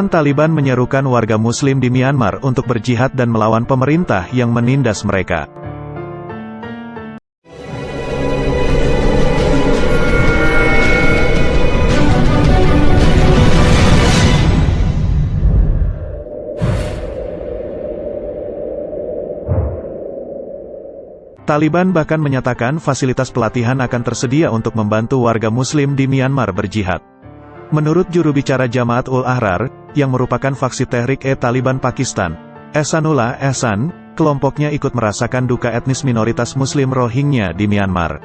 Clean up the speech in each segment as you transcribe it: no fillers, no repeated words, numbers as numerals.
Pasukan Taliban menyerukan warga Muslim di Myanmar untuk berjihad dan melawan pemerintah yang menindas mereka. Taliban bahkan menyatakan fasilitas pelatihan akan tersedia untuk membantu warga Muslim di Myanmar berjihad. Menurut juru bicara Jamaat ul Ahrar, yang merupakan faksi Tehrik-e-Taliban Pakistan, Ehsanullah Ehsan, kelompoknya ikut merasakan duka etnis minoritas Muslim Rohingya di Myanmar.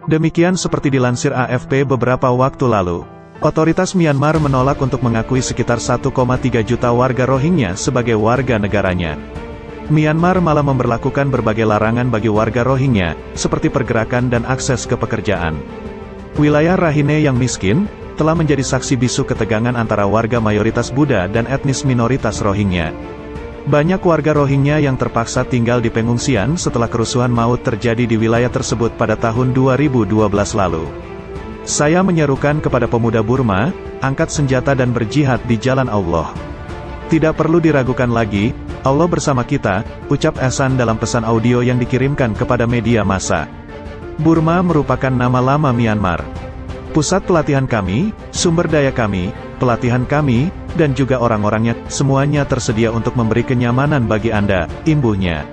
Demikian seperti dilansir AFP beberapa waktu lalu. Otoritas Myanmar menolak untuk mengakui sekitar 1,3 juta warga Rohingya sebagai warga negaranya. Myanmar malah memberlakukan berbagai larangan bagi warga Rohingya, seperti pergerakan dan akses ke pekerjaan. Wilayah Rakhine yang miskin, telah menjadi saksi bisu ketegangan antara warga mayoritas Buddha dan etnis minoritas Rohingya. Banyak warga Rohingya yang terpaksa tinggal di pengungsian setelah kerusuhan maut terjadi di wilayah tersebut pada tahun 2012 lalu. Saya menyerukan kepada pemuda Burma, angkat senjata dan berjihad di jalan Allah. Tidak perlu diragukan lagi, Allah bersama kita, ucap Ehsan dalam pesan audio yang dikirimkan kepada media massa. Burma merupakan nama lama Myanmar. Pusat pelatihan kami, sumber daya kami, pelatihan kami, dan juga orang-orangnya, semuanya tersedia untuk memberi kenyamanan bagi Anda, imbuhnya.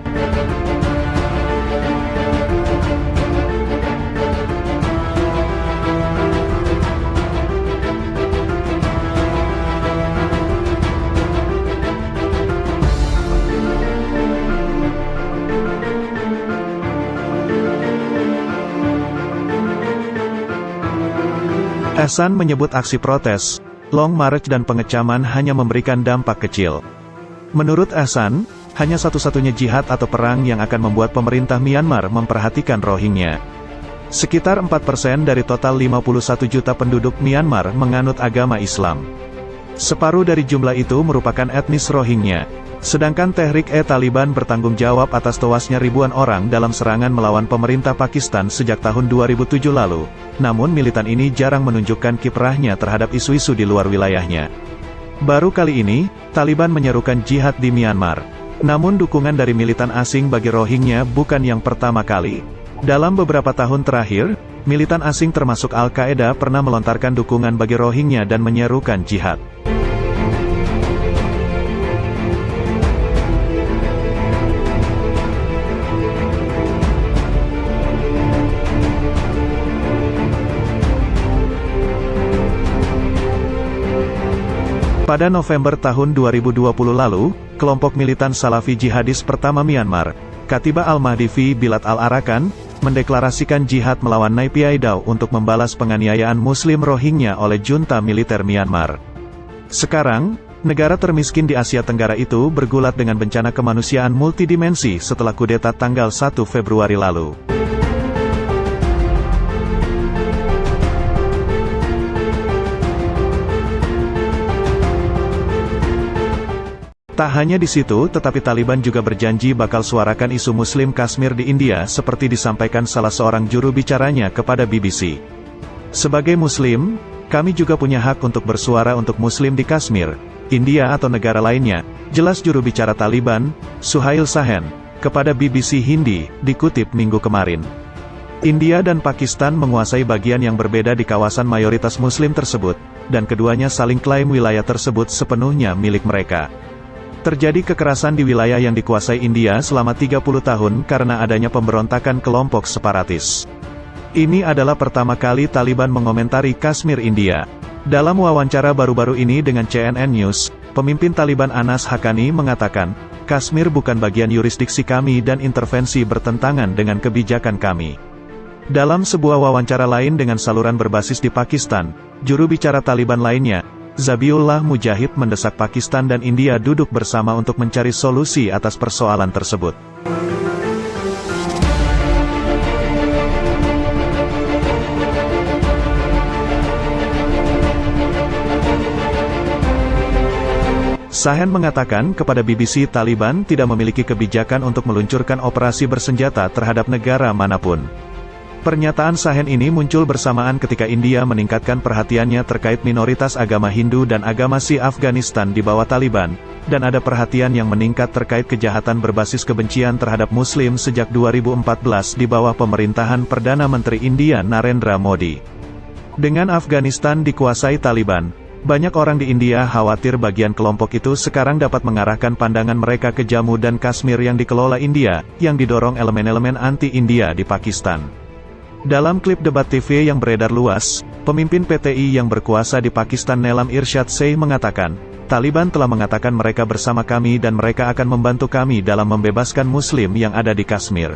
Ehsan menyebut aksi protes, Long March dan pengecaman hanya memberikan dampak kecil. Menurut Ehsan, hanya satu-satunya jihad atau perang yang akan membuat pemerintah Myanmar memperhatikan Rohingya. Sekitar 4% dari total 51 juta penduduk Myanmar menganut agama Islam. Separuh dari jumlah itu merupakan etnis Rohingya. Sedangkan Tehrik-e-Taliban bertanggung jawab atas tewasnya ribuan orang dalam serangan melawan pemerintah Pakistan sejak tahun 2007 lalu. Namun militan ini jarang menunjukkan kiprahnya terhadap isu-isu di luar wilayahnya. Baru kali ini, Taliban menyerukan jihad di Myanmar. Namun dukungan dari militan asing bagi Rohingya bukan yang pertama kali. Dalam beberapa tahun terakhir, militan asing termasuk Al-Qaeda pernah melontarkan dukungan bagi Rohingya dan menyerukan jihad. Pada November tahun 2020 lalu, kelompok militan Salafi jihadis pertama Myanmar, Katiba Al-Mahdi fi Bilad Al-Arakan, mendeklarasikan jihad melawan Naypyidaw untuk membalas penganiayaan Muslim Rohingya oleh junta militer Myanmar. Sekarang, negara termiskin di Asia Tenggara itu bergulat dengan bencana kemanusiaan multidimensi setelah kudeta tanggal 1 Februari lalu. Tak hanya di situ, tetapi Taliban juga berjanji bakal suarakan isu Muslim Kashmir di India seperti disampaikan salah seorang juru bicaranya kepada BBC. Sebagai Muslim, kami juga punya hak untuk bersuara untuk Muslim di Kashmir, India atau negara lainnya, jelas juru bicara Taliban, Suhail Sahen, kepada BBC Hindi, dikutip minggu kemarin. India dan Pakistan menguasai bagian yang berbeda di kawasan mayoritas Muslim tersebut, dan keduanya saling klaim wilayah tersebut sepenuhnya milik mereka. Terjadi kekerasan di wilayah yang dikuasai India selama 30 tahun karena adanya pemberontakan kelompok separatis. Ini adalah pertama kali Taliban mengomentari Kashmir India. Dalam wawancara baru-baru ini dengan CNN News, pemimpin Taliban Anas Haqqani mengatakan, Kashmir bukan bagian yurisdiksi kami dan intervensi bertentangan dengan kebijakan kami. Dalam sebuah wawancara lain dengan saluran berbasis di Pakistan, juru bicara Taliban lainnya, Zabiullah Mujahid mendesak Pakistan dan India duduk bersama untuk mencari solusi atas persoalan tersebut. Sahen mengatakan kepada BBC Taliban tidak memiliki kebijakan untuk meluncurkan operasi bersenjata terhadap negara manapun. Pernyataan Sahen ini muncul bersamaan ketika India meningkatkan perhatiannya terkait minoritas agama Hindu dan agama Sikh Afghanistan di bawah Taliban, dan ada perhatian yang meningkat terkait kejahatan berbasis kebencian terhadap Muslim sejak 2014 di bawah pemerintahan Perdana Menteri India Narendra Modi. Dengan Afghanistan dikuasai Taliban, banyak orang di India khawatir bagian kelompok itu sekarang dapat mengarahkan pandangan mereka ke Jammu dan Kashmir yang dikelola India, yang didorong elemen-elemen anti-India di Pakistan. Dalam klip debat TV yang beredar luas, pemimpin PTI yang berkuasa di Pakistan Nelam Irshad Sheikh mengatakan, Taliban telah mengatakan mereka bersama kami dan mereka akan membantu kami dalam membebaskan Muslim yang ada di Kashmir.